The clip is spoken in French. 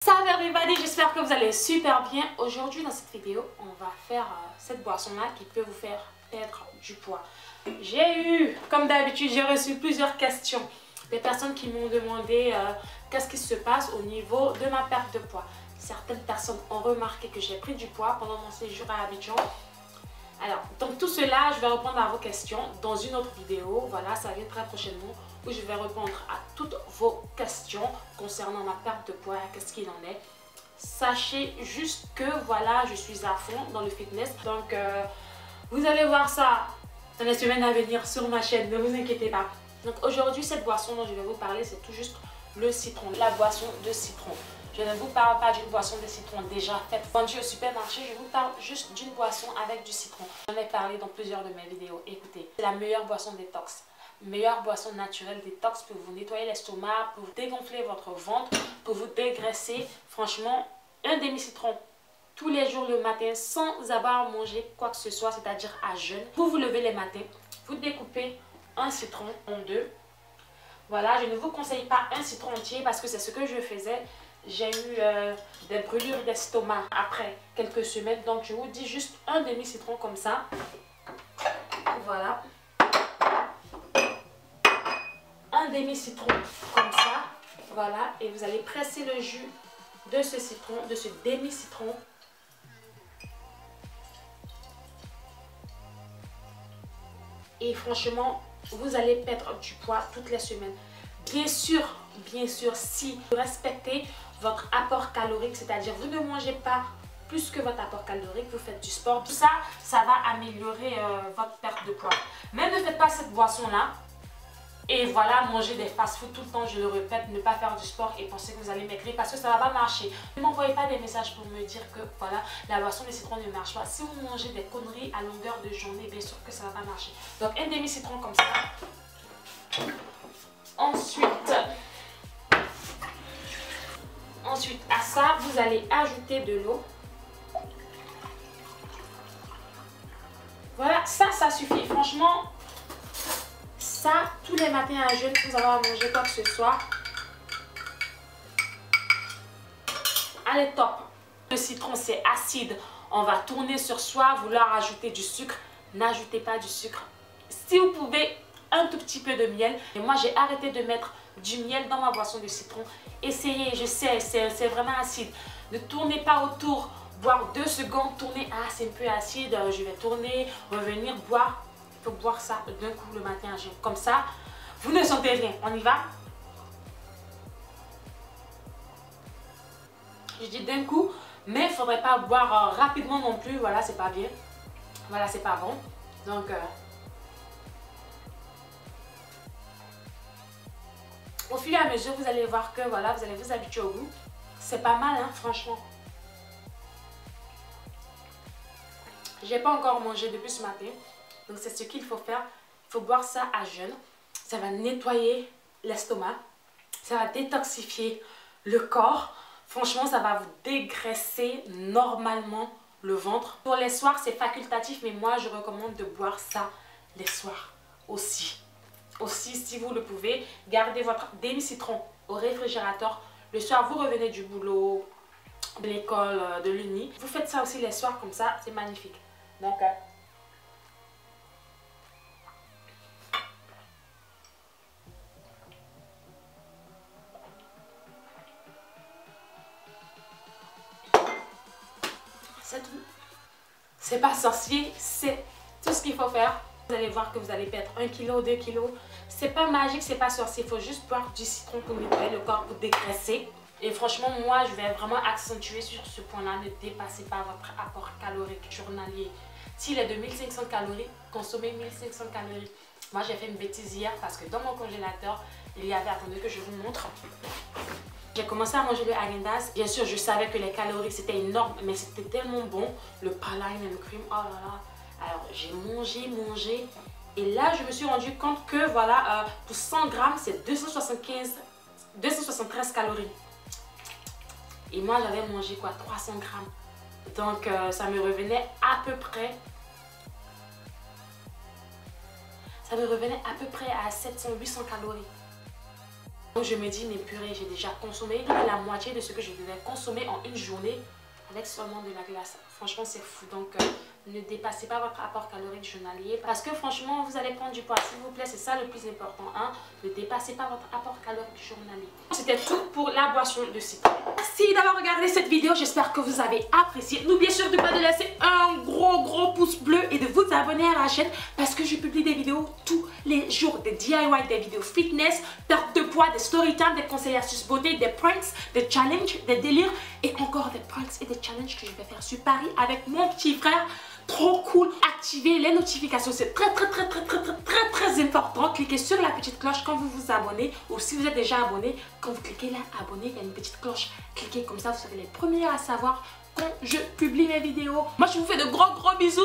Salut everybody, j'espère que vous allez super bien. Aujourd'hui dans cette vidéo, on va faire cette boisson-là qui peut vous faire perdre du poids. Comme d'habitude, j'ai reçu plusieurs questions. Des personnes qui m'ont demandé qu'est-ce qui se passe au niveau de ma perte de poids. Certaines personnes ont remarqué que j'ai pris du poids pendant mon séjour à Abidjan. Alors, donc tout cela, je vais répondre à vos questions dans une autre vidéo. Voilà, ça vient très prochainement où je vais répondre à toutes vos questions concernant ma perte de poids, qu'est-ce qu'il en est. Sachez juste que voilà, je suis à fond dans le fitness. Donc, vous allez voir ça dans les semaines à venir sur ma chaîne, ne vous inquiétez pas. Donc aujourd'hui, cette boisson dont je vais vous parler, c'est tout juste le citron, la boisson de citron. Je ne vous parle pas d'une boisson de citron déjà faite vendue au supermarché, je vous parle juste d'une boisson avec du citron. J'en ai parlé dans plusieurs de mes vidéos. Écoutez, c'est la meilleure boisson détox. Meilleure boisson naturelle détox pour vous nettoyer l'estomac, pour vous dégonfler votre ventre, pour vous dégraisser. Franchement, un demi-citron tous les jours le matin sans avoir mangé quoi que ce soit, c'est-à-dire à jeûne. Vous vous levez les matins, vous découpez un citron en deux. Voilà, je ne vous conseille pas un citron entier parce que c'est ce que je faisais. J'ai eu des brûlures d'estomac après quelques semaines. Donc je vous dis juste un demi-citron comme ça. Voilà. Un demi-citron comme ça. Voilà. Et vous allez presser le jus de ce citron, de ce demi-citron. Et franchement, vous allez perdre du poids toutes les semaines. Bien sûr, si vous respectez votre apport calorique, c'est-à-dire vous ne mangez pas plus que votre apport calorique, vous faites du sport, tout ça, ça va améliorer votre perte de poids. Mais ne faites pas cette boisson-là et voilà, manger des fast-food tout le temps, je le répète, ne pas faire du sport et penser que vous allez maigrir parce que ça ne va pas marcher. Ne m'envoyez pas des messages pour me dire que voilà, la boisson de citron ne marche pas. Si vous mangez des conneries à longueur de journée, bien sûr que ça ne va pas marcher. Donc un demi-citron comme ça. Ensuite, à ça, vous allez ajouter de l'eau. Voilà, ça suffit. Franchement, ça, tous les matins à jeûne, sans avoir mangé quoi que ce soit. Allez, top. Le citron, c'est acide. On va tourner sur soi, vouloir ajouter du sucre. N'ajoutez pas du sucre. Si vous pouvez, un tout petit peu de miel. Et moi, j'ai arrêté de mettre du miel dans ma boisson de citron. Essayez, je sais, c'est vraiment acide. Ne tournez pas autour. Boire 2 secondes, tourner. Ah, c'est un peu acide. Je vais tourner, revenir, boire. Il faut boire ça d'un coup le matin. Comme ça, vous ne sentez rien. On y va? Je dis d'un coup, mais il ne faudrait pas boire rapidement non plus. Voilà, c'est pas bien. Voilà, c'est pas bon. Donc, au fur et à mesure, vous allez voir que voilà, vous allez vous habituer au goût. C'est pas mal, hein, franchement. J'ai pas encore mangé depuis ce matin. Donc, c'est ce qu'il faut faire. Il faut boire ça à jeûne. Ça va nettoyer l'estomac. Ça va détoxifier le corps. Franchement, ça va vous dégraisser normalement le ventre. Pour les soirs, c'est facultatif. Mais moi, je recommande de boire ça les soirs aussi. Aussi, si vous le pouvez, gardez votre demi-citron au réfrigérateur. Le soir, vous revenez du boulot, de l'école, de l'uni. Vous faites ça aussi les soirs comme ça, c'est magnifique. Donc, c'est tout. C'est pas sorcier, c'est tout ce qu'il faut faire. Vous allez voir que vous allez perdre 1 kg, 2 kg. C'est pas magique, c'est pas sorcier. Il faut juste boire du citron pour nettoyer le corps, pour dégraisser. Et franchement, moi, je vais vraiment accentuer sur ce point-là. Ne dépassez pas votre apport calorique journalier. S'il est de 1500 calories, consommez 1500 calories. Moi, j'ai fait une bêtise hier parce que dans mon congélateur, il y avait, attendez que je vous montre. J'ai commencé à manger le Häagen-Dazs. Bien sûr, je savais que les calories, c'était énorme, mais c'était tellement bon. Le praline et le cream, oh là là. Alors, j'ai mangé. Et là, je me suis rendu compte que, voilà, pour 100 grammes, c'est 273 calories. Et moi, j'avais mangé, quoi, 300 grammes. Donc, ça me revenait à peu près... Ça me revenait à peu près à 700-800 calories. Donc je me dis, mais purée, j'ai déjà consommé la moitié de ce que je devais consommer en une journée avec seulement de la glace. Franchement, c'est fou. Donc, ne dépassez pas votre apport calorique journalier parce que franchement, vous allez prendre du poids. S'il vous plaît, c'est ça le plus important. Hein? Ne dépassez pas votre apport calorique journalier. C'était tout pour la boisson de citron. Merci d'avoir regardé cette vidéo. J'espère que vous avez apprécié. N'oubliez surtout pas de laisser un gros pouce bleu et de vous abonner à la chaîne parce que je publie des vidéos tous les jours. Des DIY, des vidéos fitness, perte de poids, des story time, des conseils astuces beauté, des pranks, des challenges, des délires et encore des pranks et des challenges que je vais faire sur Paris avec mon petit frère. Trop cool. Activez les notifications, c'est très important. Cliquez sur la petite cloche quand vous vous abonnez ou si vous êtes déjà abonné, quand vous cliquez là abonner, il y a une petite cloche. Cliquez comme ça, vous serez les premiers à savoir quand je publie mes vidéos. Moi je vous fais de gros bisous.